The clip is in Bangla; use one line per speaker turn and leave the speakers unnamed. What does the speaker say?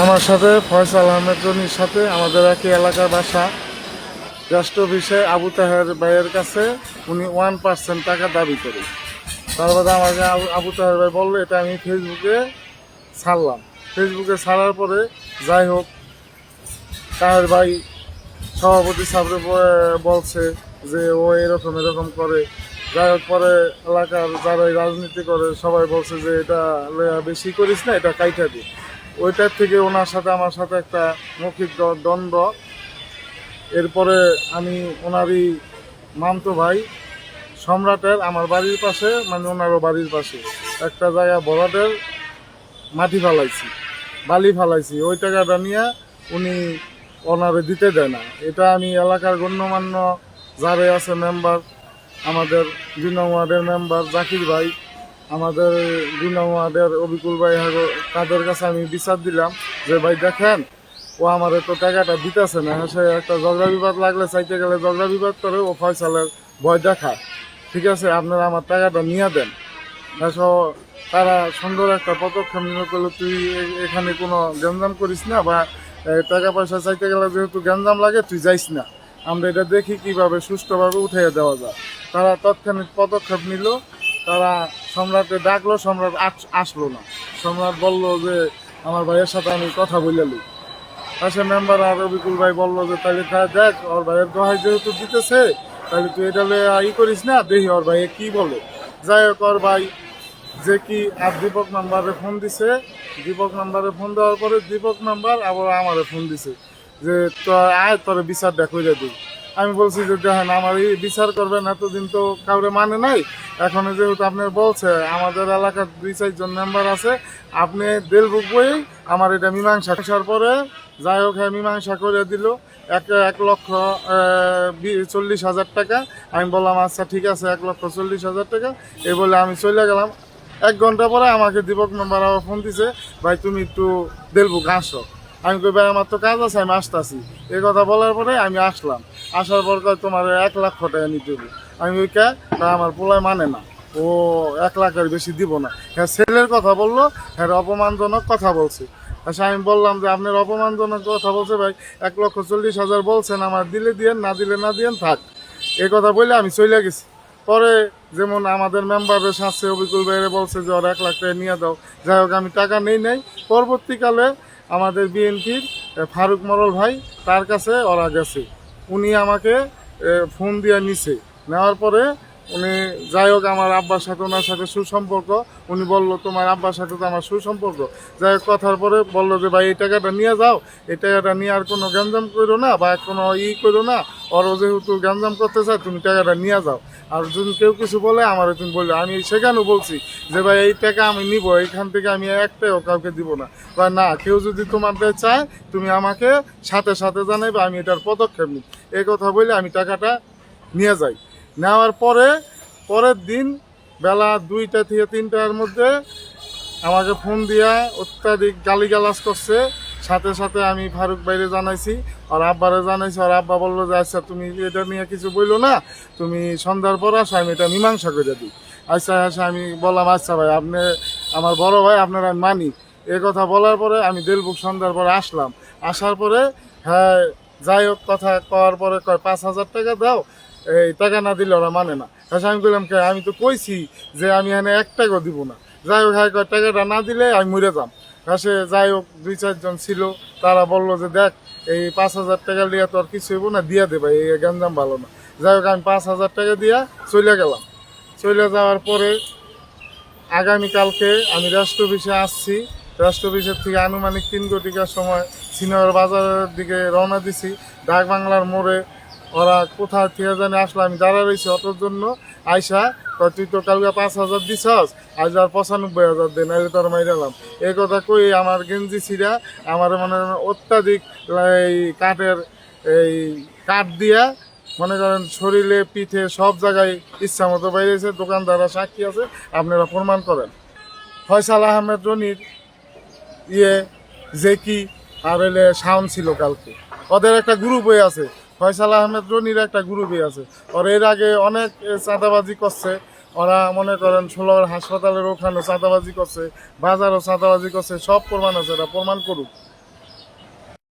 আমার সাথে ফয়সাল আহমেদ রনির সাথে আমাদের একই এলাকার বাসা। রাষ্ট্র বিষয়ে আবু তাহের ভাইয়ের কাছে উনি 1% টাকা দাবি করে। তারপরে আমাকে আবু তাহের ভাই বললো, এটা আমি ফেসবুকে ছাড়লাম। ফেসবুকে ছাড়ার পরে যাই হোক, তাহের ভাই সভাপতি সাহেব বলছে যে ও এরকম এরকম করে। যাই হোক, পরে এলাকার যারা রাজনীতি করে সবাই বলছে যে এটা বেশি করিস না, এটা কাইটা দি। ওইটার থেকে ওনার সাথে আমার সাথে একটা মৌখিক দ্বন্দ্ব। এরপরে আমি ওনারই মামতো ভাই সম্রাটের আমার বাড়ির পাশে, মানে ওনারও বাড়ির পাশে একটা জায়গা ভরাটের মাটি ফালাইছি, বালি ফালাইছি। ওই টাকাটা নিয়ে উনি ওনারে দিতে দেয় না। এটা আমি এলাকার গণ্যমান্য যারা আছে মেম্বার, আমাদের 2 নং ওয়ার্ডের মেম্বার জাকির ভাই, আমাদের 2 নং ওয়ার্ডের অবিকুল ভাই, তাদের কাছে আমি বিচার দিলাম যে ভাই দেখেন, ও আমার তো টাকাটা দিতেছে না। হ্যাঁ, সে একটা ঝগড়া বিবাদ লাগলে চাইতে গেলে ঝগড়া বিবাদ করে, ও ফয়সালের ভয় দেখায়। ঠিক আছে, আপনারা আমার টাকাটা নিয়ে দেন। তারা সুন্দর একটা পদক্ষেপ নিয়ে করলো, তুই এখানে কোনো গ্যাঞ্জাম করিস না, বা টাকা পয়সা চাইতে গেলে যেহেতু গ্যাঞ্জাম লাগে তুই যাইস না, আমরা এটা দেখি কিভাবে সুষ্ঠুভাবে উঠিয়ে দেওয়া যায়। তারা তৎক্ষণিক পদক্ষেপ নিল। তারা সম্রাটকে ডাকলো, সম্রাট আসলো না। সম্রাট বলল যে আমার ভাইয়ের সাথে আমি কথা বললাম। পাশে মেম্বার আর অবিকুল ভাই বললো যে তাহলে দেখ, ওর ভাইয়ের দোহাই যেহেতু দিতেছে, তাহলে তুই এটা করিস না, দেখি ওর ভাইয়ে কি বলে। যাই হোক, ওর ভাই যে কি আর দীপক নাম্বারে ফোন দিছে। দীপক নাম্বারে ফোন দেওয়ার পরে দীপক নাম্বার আবার আমারে ফোন দিছে যে আয় তোর বিচারটা করে দিই। আমি বলছি যে দেখেন, আমার এই বিচার করবেন, এতদিন তো কাউরে মানে নাই। এখন যেহেতু আপনি বলছে আমাদের এলাকার 2-4 জন মেম্বার আছে, আপনি দেল বুকবই আমার এটা মীমাংসা আসার পরে যাই হোক, হ্যাঁ মীমাংসা করে দিল 1,40,000 টাকা। আমি বললাম আচ্ছা ঠিক আছে, 1,40,000 টাকা এই বলে আমি চলে গেলাম। 1 ঘন্টা পরে আমাকে দীপক মেম্বার আবার ফোন দিছে, ভাই তুমি একটু দেলবুক আসো। আমি কই ভাই আমার তো কাজ আছে, আমি আসতেছি। এই কথা বলার পরে আমি আসলাম। আসার পর কয় তোমার 1,00,000 টাকা নিতে হবে। আমি ওই কে আমার পোলায় মানে না, ও 1,00,000-এর বেশি দিব না। হ্যাঁ, ছেলের কথা বললো, হ্যাঁ অপমানজনক কথা বলছে। আচ্ছা, আমি বললাম যে আপনার অপমানজনক কথা বলছে ভাই, 1,40,000 বলছেন, আমার দিলে দিয়েন, না দিলে না দিয়েন, থাক। এই কথা বলে আমি চলে গেছি। পরে যেমন আমাদের মেম্বারের সাথে অবিকুল ভাইরে বলছে যে ওরা 1,00,000 টাকা নিয়ে দাও। যাই হোক, আমি টাকা নেই। পরবর্তীকালে আমাদের বিএনপির ফারুক মরল ভাই, তার কাছে ওরা গেছে। উনি আমাকে ফোন দিয়ে নিছে। নেওয়ার পরে উনি যাই হোক, আমার আব্বার সাথে ওনার সাথে সুসম্পর্ক। উনি বললো তোমার আব্বার সাথে তো আমার সুসম্পর্ক। যাই হোক, কথার পরে বললো যে ভাই এই টাকাটা নিয়ে যাও, এই টাকাটা নিয়ে আর কোনো গ্যাঞ্জাম করো না, বা কোনো করো না। ওরও যেহেতু গ্যাঞ্জাম করতে চায়, তুমি টাকাটা নিয়ে যাও। আর যদি কেউ কিছু বলে আমার তুমি বললো। আমি সেখানেও বলছি যে ভাই এই টাকা আমি নিব, এখান থেকে আমি একটাও কাউকে দিব না। বা না, কেউ যদি তোমাদের চায় তুমি আমাকে সাথে সাথে জানাইবে, আমি এটার পদক্ষেপ নিই। এই কথা বলে আমি টাকাটা নিয়ে যাই। নেওয়ার পরে পরের দিন বেলা 2টা থেকে 3টার মধ্যে আমাকে ফোন দিয়া অত্যাধিক গালিগালাজ করছে। সাথে সাথে আমি ফারুক ভাইরে জানাইছি, আর আব্বারে জানাইছি। আর আব্বা বললো যে আচ্ছা তুমি এটা নিয়ে কিছু বললো না, তুমি সন্ধ্যার পর আসো, আমি এটা মীমাংসা করে দিই। আচ্ছা আমি বললাম আচ্ছা ভাই, আপনি আমার বড় ভাই, আপনার আমি মানি। এ কথা বলার পরে আমি দেলবুক সন্ধ্যার পরে আসলাম। আসার পরে হ্যাঁ, যাই হোক, কথা কওয়ার পরে কয় 5,000 টাকা দাও, এই টাকা না দিলে ওরা মানে না। আমি বললাম আমি তো কইছি যে আমি এখানে 1 টাকাও দিব না। যাই হোক, হ্যাঁ টাকাটা না দিলে আমি মরে যাম। সে যাই হোক 2-4 জন ছিল, তারা বললো যে দেখ, এই 5,000 টাকা লিয়া তো আর কিছু হইব না, দিয়া দেবা, এই গ্যাঞ্জাম ভালো না। যাই হোক, আমি 5,000 টাকা দিয়া চলে গেলাম। চলে যাওয়ার পরে আগামীকালকে আমি রাষ্ট্র অফিসে আসছি। রাষ্ট্র অফিসের থেকে আনুমানিক 3 ঘটিকার সময় সিনিয়র বাজারের দিকে রওনা দিছি। ডাক বাংলার মোড়ে ওরা কোথায় থেকে জানি আসলে, আমি দাঁড়া রয়েছি অটোর জন্য। আইসা তুই তো কালকে 5,000 দিছস, আজ আর 95,000 দেন, আজ তোর মাইরালাম। এই কথা কই আমার গেঞ্জি ছিঁড়া, আমার মানে অত্যাধিক এই কাঠ দিয়া মনে করেন শরীরে, পিঠে, সব জায়গায় ইচ্ছা মতো বাইরেছে। দোকানদাররা সাক্ষী আছে, আপনারা প্রমাণ করেন। ফয়সাল আহমেদ রনির যে কি আর হইলে শাওন ছিল কালকে, ওদের একটা গ্রুপই আছে। ফয়সাল আহমেদ রনির একটা গ্রুপই আছে। ওর এর আগে অনেক চাঁদাবাজি করছে। ওরা মনে করেন 16 হাসপাতালের ওখানে চাঁদাবাজি করছে, বাজারও চাঁদাবাজি করছে, সব প্রমাণ আছে, এটা প্রমাণ করুক।